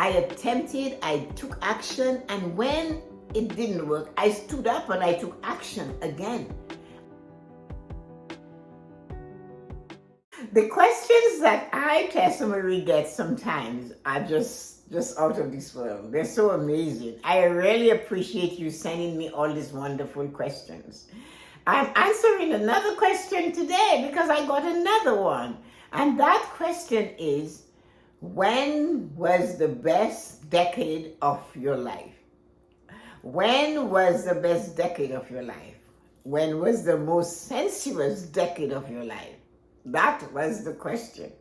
I attempted, I took action, and when it didn't work, I stood up and I took action again. The questions that I, Tessa Marie, get sometimes are just out of this world. They're so amazing. I really appreciate you sending me all these wonderful questions. I'm answering another question today because I got another one. And that question is, when was the best decade of your life? When was the best decade of your life? When was the most sensuous decade of your life? That was the question.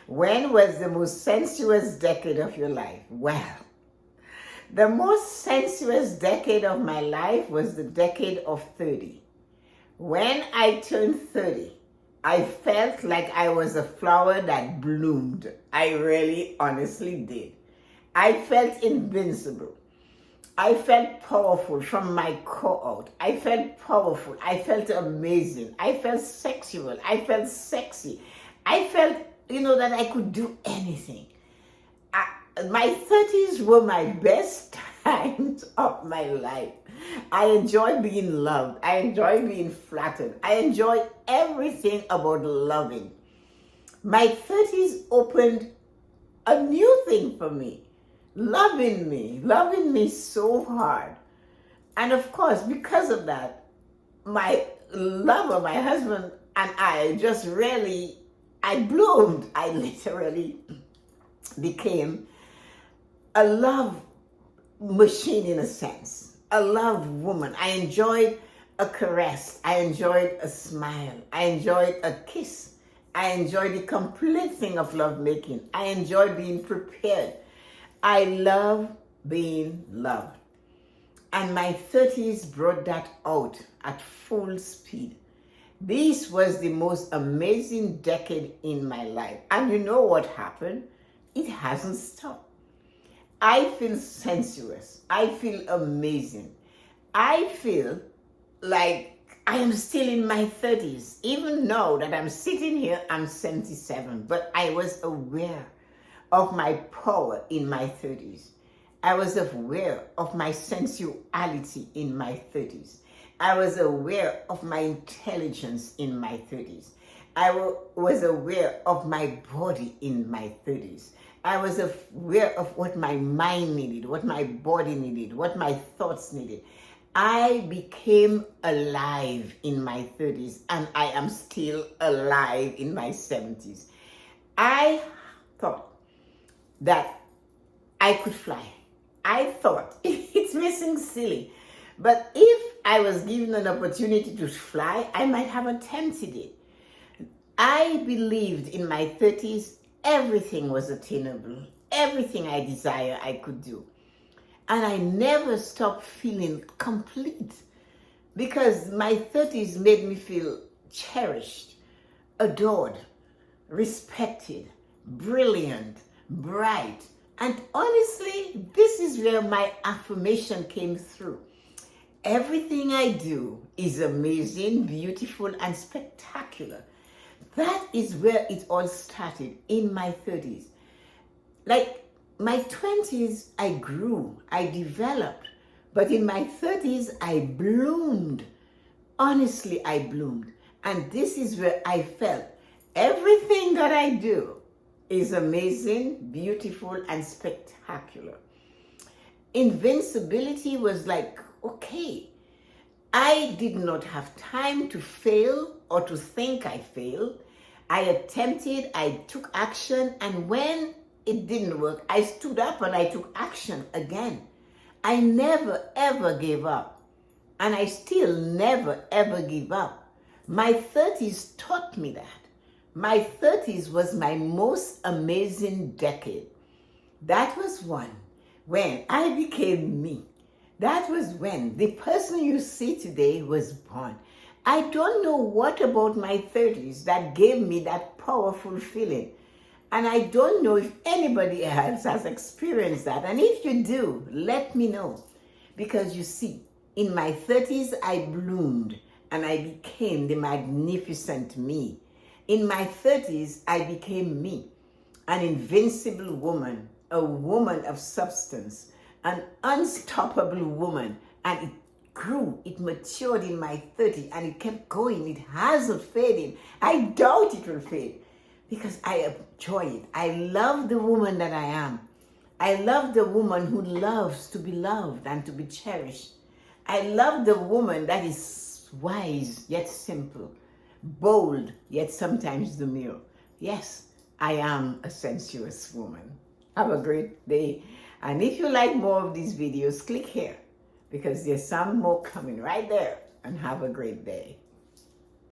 When was the most sensuous decade of your life? Well, the most sensuous decade of my life was the decade of 30. When I turned 30, I felt like I was a flower that bloomed. I really honestly did. I felt invincible. I felt powerful from my core out. I felt powerful. I felt amazing. I felt sexual. I felt sexy. I felt, that I could do anything. My 30s were my best times of my life. I enjoy being loved. I enjoy being flattered. I enjoy everything about loving. My 30s opened a new thing for me. Loving me so hard. And of course, because of that, my lover, my husband, and I just really, I bloomed. I literally became a love machine in a sense, a love woman. I enjoyed a caress. I enjoyed a smile. I enjoyed a kiss. I enjoyed the complete thing of lovemaking. I enjoyed being prepared. I love being loved. And my 30s brought that out at full speed. This was the most amazing decade in my life. And you know what happened? It hasn't stopped. I feel sensuous. I feel amazing. I feel like I am still in my 30s. Even though that I'm sitting here, I'm 77. But I was aware of my power in my 30s. I was aware of my sensuality in my 30s. I was aware of my intelligence in my 30s. I was aware of my body in my 30s. I was aware of what my mind needed, what my body needed, what my thoughts needed. I became alive in my 30s, and I am still alive in my 70s. I thought that I could fly. I thought, it may seem silly, but if I was given an opportunity to fly, I might have attempted it. I believed in my 30s everything was attainable. Everything I desire, I could do. And I never stopped feeling complete because my 30s made me feel cherished, adored, respected, brilliant, bright. And honestly, this is where my affirmation came through. Everything I do is amazing, beautiful, and spectacular. That is where it all started, in my 30s. Like my 20s, I grew, I developed. But in my 30s, I bloomed. Honestly, I bloomed. And this is where I felt everything that I do is amazing, beautiful, and spectacular. Invincibility was like, okay, I did not have time to fail or to think I failed. I attempted, I took action, and when it didn't work, I stood up and I took action again. I never ever gave up, and I still never ever give up. My 30s taught me that. My 30s was my most amazing decade. That was one when I became me. That was when the person you see today was born. I don't know what about my 30s that gave me that powerful feeling. And I don't know if anybody else has experienced that. And if you do, let me know. Because you see, in my 30s, I bloomed and I became the magnificent me. In my 30s, I became me, an invincible woman, a woman of substance, an unstoppable woman, and it grew, it matured in my 30s, and it kept going. It hasn't faded. I doubt it will fade because I enjoy it. I love the woman that I am. I love the woman who loves to be loved and to be cherished. I love the woman that is wise yet simple, bold yet sometimes demure. Yes, I am a sensuous woman. Have a great day. And if you like more of these videos, click here because there's some more coming right there. And have a great day.